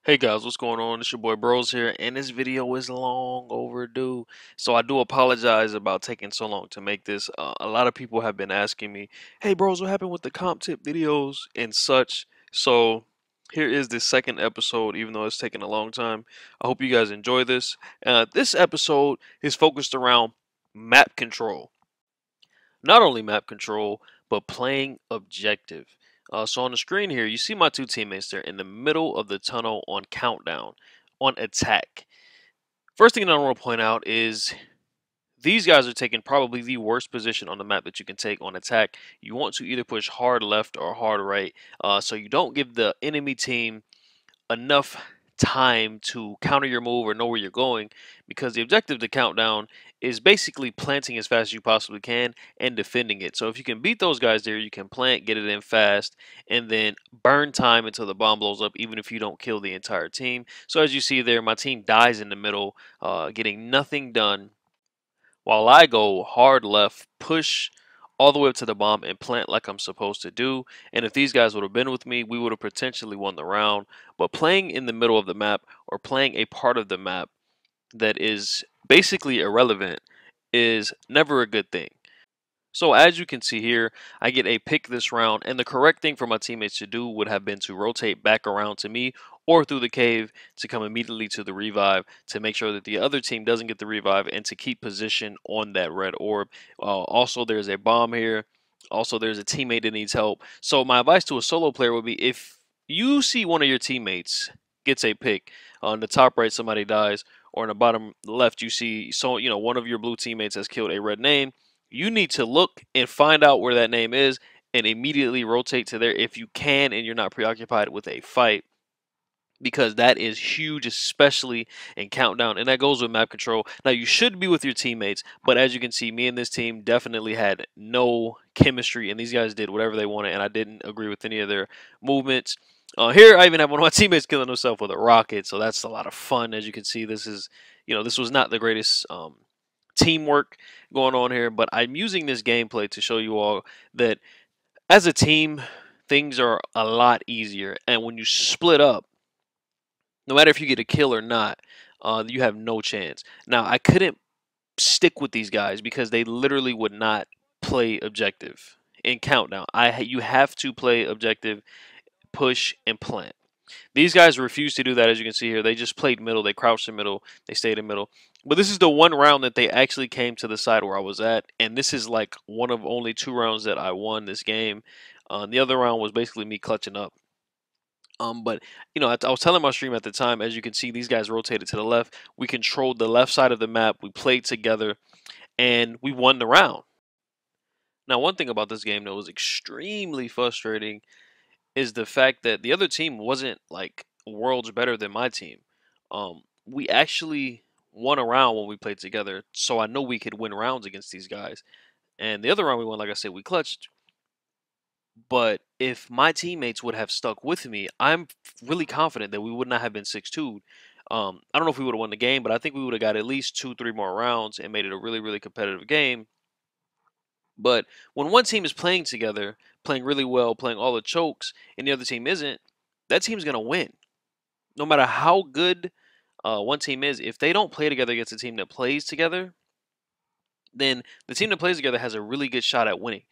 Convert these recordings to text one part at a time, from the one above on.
Hey guys, what's going on? It's your boy Bros here, and this video is long overdue. So I do apologize about taking so long to make this. A lot of people have been asking me, "Hey Bros, what happened with the comp tip videos and such?" So here is the second episode, even though it's taken a long time. I hope you guys enjoy this. This episode is focused around map control. Not only map control, but playing objective. So on the screen here, you see my two teammates. They're in the middle of the tunnel on countdown, on attack. First thing that I want to point out is these guys are taking probably the worst position on the map that you can take on attack. You want to either push hard left or hard right, so you don't give the enemy team enough time to counter your move or know where you're going, because the objective to countdown is basically planting as fast as you possibly can and defending it. So if you can beat those guys there, you can plant, get it in fast, and then burn time until the bomb blows up, even if you don't kill the entire team. So as you see there, my team dies in the middle, getting nothing done, while I go hard left, push all the way up to the bomb and plant like I'm supposed to do. And if these guys would have been with me, we would have potentially won the round. But playing in the middle of the map, or playing a part of the map that is basically irrelevant, is never a good thing. So as you can see here, I get a pick this round, and the correct thing for my teammates to do would have been to rotate back around to me or through the cave to come immediately to the revive to make sure that the other team doesn't get the revive and to keep position on that red orb. Also, there's a bomb here. Also, there's a teammate that needs help. So my advice to a solo player would be, if you see one of your teammates gets a pick, on the top right somebody dies, or in the bottom left you see one of your blue teammates has killed a red name, you need to look and find out where that name is and immediately rotate to there if you can and you're not preoccupied with a fight, because that is huge, especially in countdown, and that goes with map control. Now, you should be with your teammates, but as you can see, me and this team definitely had no chemistry, and these guys did whatever they wanted, and I didn't agree with any of their movements. Here, I even have one of my teammates killing himself with a rocket, so that's a lot of fun. As you can see, this was not the greatest teamwork going on here, but I'm using this gameplay to show you all that as a team, things are a lot easier, and when you split up, no matter if you get a kill or not, you have no chance. Now, I couldn't stick with these guys because they literally would not play objective in countdown. You have to play objective, push, and plant. These guys refused to do that, as you can see here. They just played middle. They crouched in middle. They stayed in middle. But this is the one round that they actually came to the side where I was at, and this is like one of only two rounds that I won this game. The other round was basically me clutching up. But I was telling my stream at the time, as you can see, these guys rotated to the left. We controlled the left side of the map. We played together, and we won the round. Now, one thing about this game that was extremely frustrating is the fact that the other team wasn't like worlds better than my team. We actually won a round when we played together, so I know we could win rounds against these guys. And the other round we won, like I said, we clutched. But if my teammates would have stuck with me, I'm really confident that we would not have been 6-2. I don't know if we would have won the game, but I think we would have got at least 2, 3 more rounds and made it a really, really competitive game. But when one team is playing together, playing really well, playing all the chokes, and the other team isn't, that team's going to win. No matter how good one team is, if they don't play together against a team that plays together, then the team that plays together has a really good shot at winning.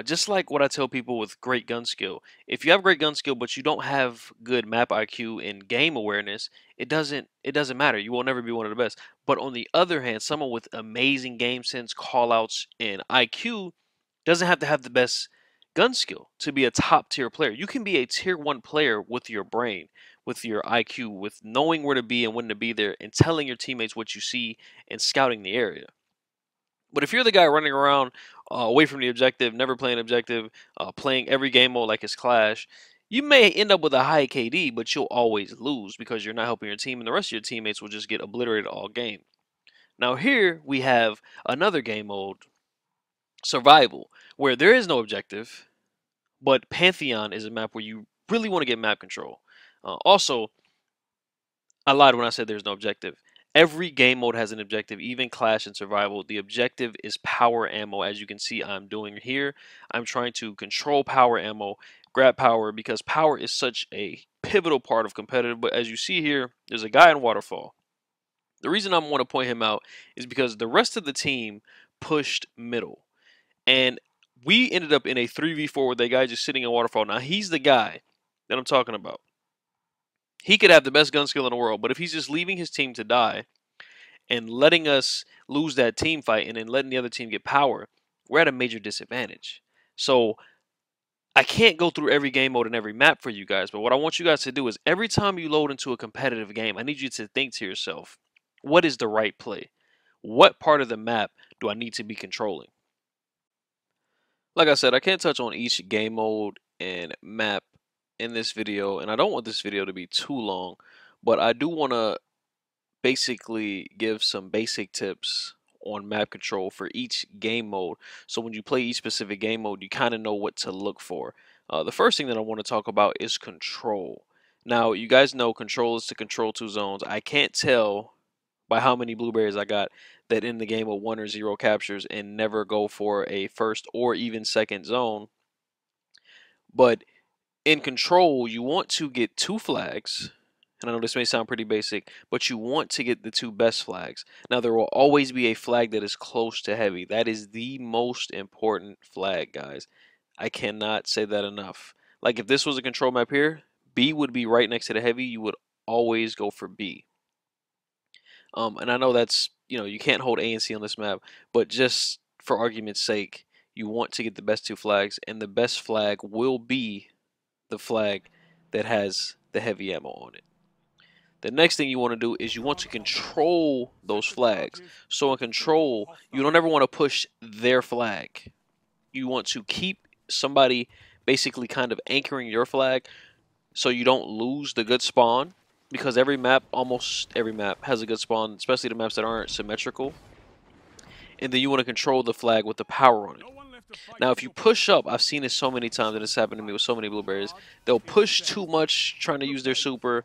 Just like what I tell people with great gun skill. If you have great gun skill, but you don't have good map IQ and game awareness, it doesn't matter. You will never be one of the best. But on the other hand, someone with amazing game sense, callouts, and IQ doesn't have to have the best gun skill to be a top tier player. You can be a tier 1 player with your brain, with your IQ, with knowing where to be and when to be there, and telling your teammates what you see and scouting the area. But if you're the guy running around away from the objective, never playing objective, playing every game mode like it's Clash, you may end up with a high KD, but you'll always lose because you're not helping your team, and the rest of your teammates will just get obliterated all game. Now here we have another game mode, Survival, where there is no objective, but Pantheon is a map where you really want to get map control. Also, I lied when I said there's no objective. Every game mode has an objective, even Clash and Survival. The objective is power ammo, as you can see I'm doing here. I'm trying to control power ammo, grab power, because power is such a pivotal part of competitive. But as you see here, there's a guy in Waterfall. The reason I want to point him out is because the rest of the team pushed middle. And we ended up in a 3v4 with that guy just sitting in Waterfall. Now, he's the guy that I'm talking about. He could have the best gun skill in the world, but if he's just leaving his team to die and letting us lose that team fight and then letting the other team get power, we're at a major disadvantage. So I can't go through every game mode and every map for you guys, but what I want you guys to do is every time you load into a competitive game, I need you to think to yourself, what is the right play? What part of the map do I need to be controlling? Like I said, I can't touch on each game mode and map in this video, and I don't want this video to be too long, but I do want to basically give some basic tips on map control for each game mode. So when you play each specific game mode, you kind of know what to look for. The first thing that I want to talk about is control. Now, you guys know control is to control two zones. I can't tell by how many blueberries I got that in the game of 1 or 0 captures and never go for a first or even second zone. But in control, you want to get 2 flags. And I know this may sound pretty basic, but you want to get the 2 best flags. Now, there will always be a flag that is close to heavy. That is the most important flag, guys. I cannot say that enough. Like, if this was a control map here, B would be right next to the heavy. You would always go for B. And I know that's, you can't hold A and C on this map, but just for argument's sake, you want to get the best 2 flags, and the best flag will be the flag that has the heavy ammo on it. The next thing you want to do is you want to control those flags. So in control, you don't ever want to push their flag. You want to keep somebody basically kind of anchoring your flag so you don't lose the good spawn, because every map, almost every map, has a good spawn, especially the maps that aren't symmetrical. And then you want to control the flag with the power on it. Now, if you push up, I've seen it so many times, and it's happened to me with so many blueberries. They'll push too much trying to use their super,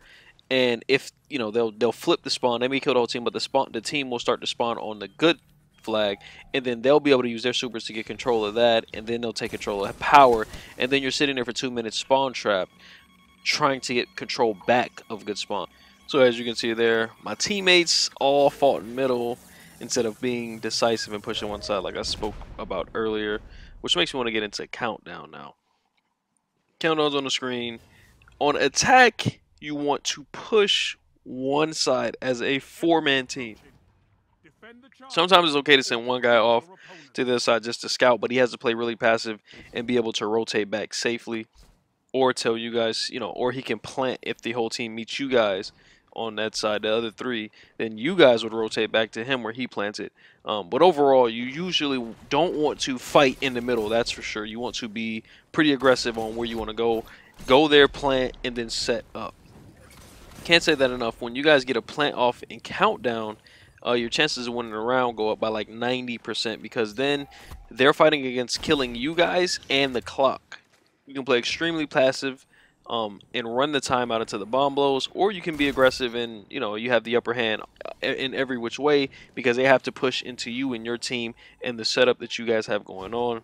and if they'll flip the spawn, they may kill the whole team, but the team will start to spawn on the good flag, and then they'll be able to use their supers to get control of that, and then they'll take control of power, and then you're sitting there for 2 minutes spawn trap, trying to get control back of good spawn. So as you can see there, my teammates all fought in middle instead of being decisive and pushing one side like I spoke about earlier, which makes me want to get into countdown now. Countdown's on the screen. On attack, you want to push one side as a 4-man team. Sometimes it's okay to send one guy off to the other side just to scout, but he has to play really passive and be able to rotate back safely, or tell you guys, or he can plant if the whole team meets you guys on that side, the other 3, then you guys would rotate back to him where he plants it. But overall, you usually don't want to fight in the middle, that's for sure. You want to be pretty aggressive on where you want to go there, plant, and then set up. Can't say that enough. When you guys get a plant off in countdown, your chances of winning a round go up by like 90%, because then they're fighting against killing you guys and the clock. You can play extremely passive and run the time out until the bomb blows, or you can be aggressive and you have the upper hand in every which way, because they have to push into you and your team and the setup that you guys have going on.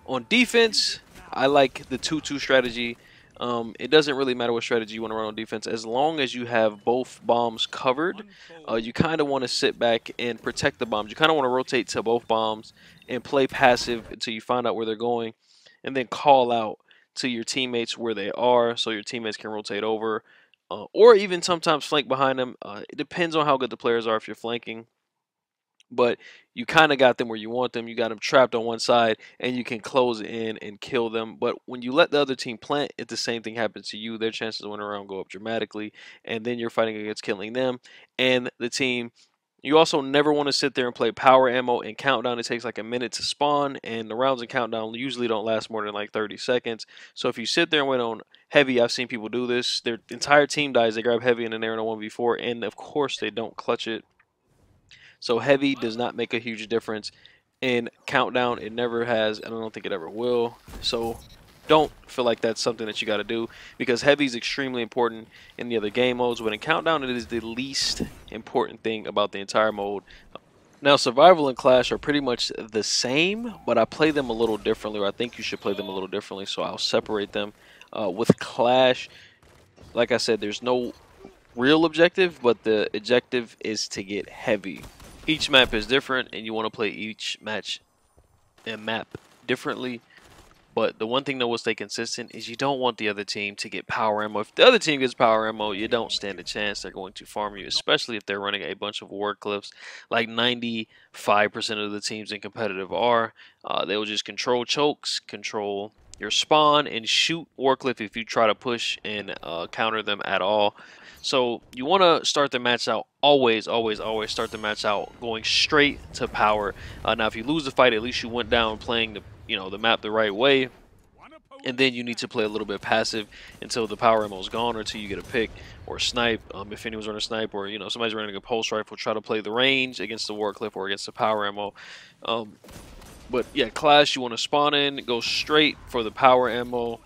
On defense, I like the 2-2 strategy. It doesn't really matter what strategy you want to run on defense, as long as you have both bombs covered. You kind of want to sit back and protect the bombs. You kind of want to rotate to both bombs and play passive until you find out where they're going, and then call out to your teammates where they are so your teammates can rotate over, or even sometimes flank behind them. It depends on how good the players are if you're flanking, but you kind of got them where you want them. You got them trapped on one side, and you can close in and kill them. But when you let the other team plant, if the same thing happens to you, their chances of winning around go up dramatically, and then you're fighting against killing them and the team. You also never want to sit there and play power ammo in countdown. It takes like a minute to spawn, and the rounds in countdown usually don't last more than like 30 seconds. So if you sit there and wait on heavy, I've seen people do this. Their entire team dies. They grab heavy and then they're in a 1v4, and of course they don't clutch it. So heavy does not make a huge difference in countdown. It never has, and I don't think it ever will. So don't feel like that's something that you got to do, because heavy is extremely important in the other game modes, but in countdown it is the least important thing about the entire mode. Now, survival and clash are pretty much the same, but I play them a little differently, or I think you should play them a little differently, so I'll separate them. With clash, like I said, there's no real objective, but the objective is to get heavy. Each map is different, and you want to play each match and map differently. But the one thing that will stay consistent is you don't want the other team to get power ammo. If the other team gets power ammo, you don't stand a chance. They're going to farm you, especially if they're running a bunch of war clips, like 95% of the teams in competitive are. They will just control chokes, control your spawn, and shoot war clip if you try to push and counter them at all. So you want to start the match out always start the match out going straight to power. Now, if you lose the fight, at least you went down playing the map the right way, and then you need to play a little bit passive until the power ammo is gone or until you get a pick or snipe. If anyone's running a snipe or somebody's running a pulse rifle, try to play the range against the war clip or against the power ammo. But yeah, Clash, you want to spawn in, go straight for the power ammo,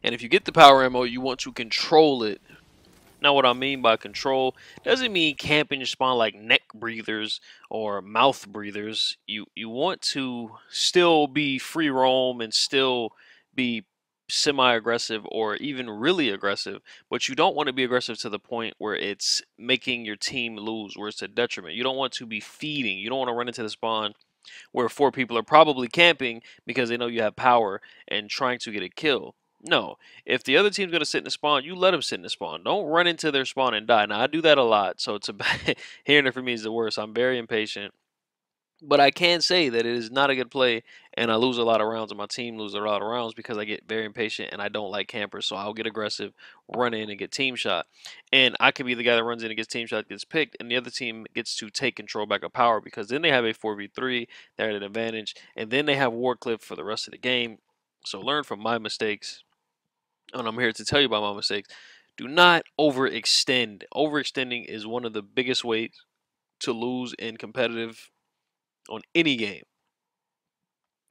and if you get the power ammo, you want to control it. Now, what I mean by control doesn't mean camping your spawn like neck breathers or mouth breathers. You want to still be free roam and still be semi-aggressive or even really aggressive, but you don't want to be aggressive to the point where it's making your team lose, where it's a detriment. You don't want to be feeding. You don't want to run into the spawn where 4 people are probably camping because they know you have power and trying to get a kill. No, if the other team's going to sit in the spawn, you let them sit in the spawn. Don't run into their spawn and die. Now, I do that a lot, so it's a hearing it from me is the worst. I'm very impatient. But I can say that it is not a good play, and I lose a lot of rounds, and my team loses a lot of rounds because I get very impatient and I don't like campers. So I'll get aggressive, run in, and get team shot. And I could be the guy that runs in and gets team shot, gets picked, and the other team gets to take control back of power because then they have a 4v3, they're at an advantage, and then they have war clip for the rest of the game. So learn from my mistakes, and I'm here to tell you about my mistakes. Do not overextend. Overextending is one of the biggest ways to lose in competitive on any game,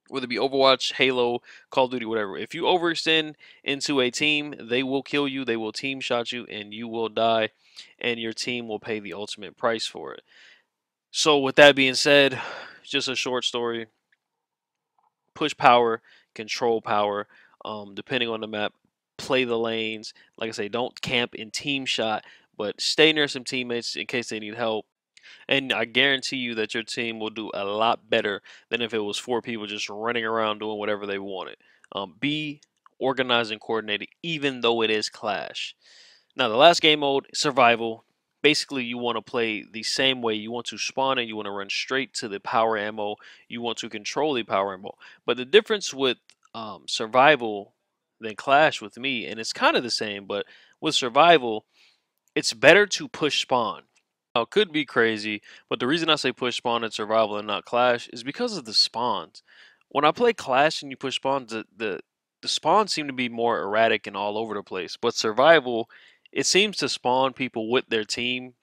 whether it be Overwatch, Halo, Call of Duty, whatever. If you overextend into a team, they will kill you, they will team shot you, and you will die, and your team will pay the ultimate price for it. So, with that being said, just a short story. Push power, control power, depending on the map. Play the lanes. Like I say, don't camp in team shot, but stay near some teammates in case they need help. And I guarantee you that your team will do a lot better than if it was 4 people just running around doing whatever they wanted. Be organized and coordinated, even though it is Clash. Now, the last game mode, Survival. Basically, you want to play the same way. You want to spawn and you want to run straight to the power ammo. You want to control the power ammo. But the difference with Survival than Clash with me, and it's kind of the same, but with Survival, it's better to push spawn. Now, it could be crazy, but the reason I say push spawn in Survival and not Clash is because of the spawns. When I play Clash and you push spawns, the spawns seem to be more erratic and all over the place. But Survival, it seems to spawn people with their team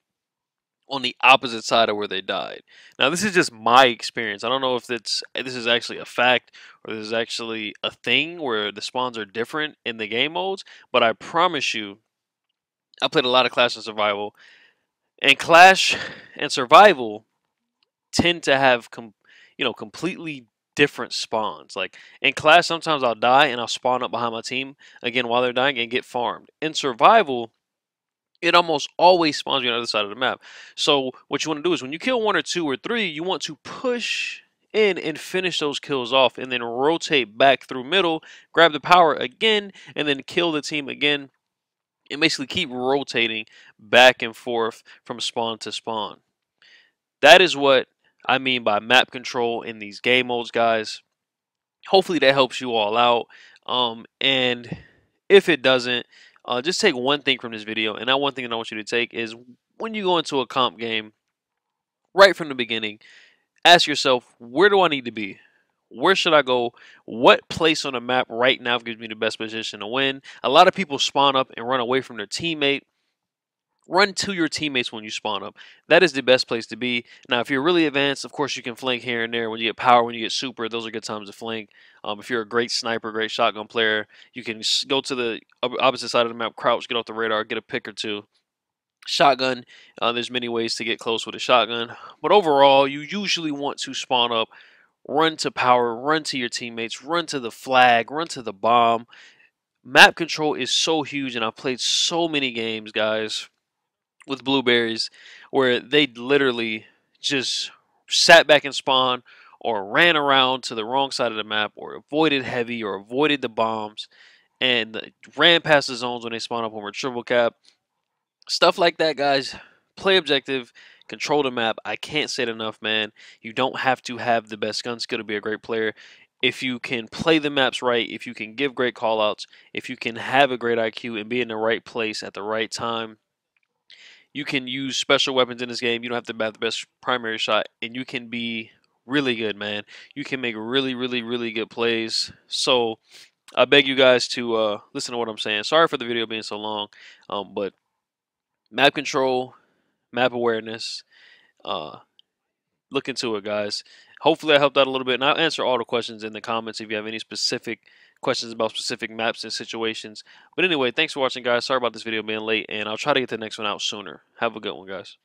on the opposite side of where they died. Now, this is just my experience. I don't know if this is actually a fact or this is actually a thing where the spawns are different in the game modes, but I promise you, I played a lot of Clash and Survival, and Clash and Survival tend to have completely different spawns. Like in Clash, sometimes I'll die and I'll spawn up behind my team again while they're dying and get farmed. In Survival, it almost always spawns you on the other side of the map. So what you want to do is when you kill 1 or 2 or 3, you want to push in and finish those kills off, and then rotate back through middle, grab the power again, and then kill the team again, and basically keep rotating back and forth from spawn to spawn. That is what I mean by map control in these game modes, guys. Hopefully that helps you all out. And if it doesn't, just take one thing from this video. And that one thing that I want you to take is when you go into a comp game, right from the beginning, ask yourself, where do I need to be? Where should I go? What place on the map right now gives me the best position to win? A lot of people spawn up and run away from their teammate. Run to your teammates when you spawn up. That is the best place to be. Now, if you're really advanced, of course, you can flank here and there. When you get power, when you get super, those are good times to flank. If you're a great sniper, great shotgun player, you can go to the opposite side of the map, crouch, get off the radar, get a pick or two. Shotgun, there's many ways to get close with a shotgun. But overall, you usually want to spawn up, run to power, run to your teammates, run to the flag, run to the bomb. Map control is so huge, and I've played so many games, guys, with Blueberries where they literally just sat back and spawned or ran around to the wrong side of the map or avoided heavy or avoided the bombs and ran past the zones when they spawn up on retrieval cap. Stuff like that, guys. Play objective, control the map. I can't say it enough, man. You don't have to have the best gun skill to be a great player. If you can play the maps right, if you can give great callouts, if you can have a great IQ and be in the right place at the right time, you can use special weapons in this game. You don't have to have the best primary shot, and you can be really good, man. You can make really, really, really good plays. So I beg you guys to listen to what I'm saying. Sorry for the video being so long, but map control, map awareness. Uh, look into it, guys. Hopefully, I helped out a little bit, and I'll answer all the questions in the comments if you have any specific questions about specific maps and situations. But anyway, thanks for watching, guys. Sorry about this video being late, and I'll try to get the next one out sooner. Have a good one, guys.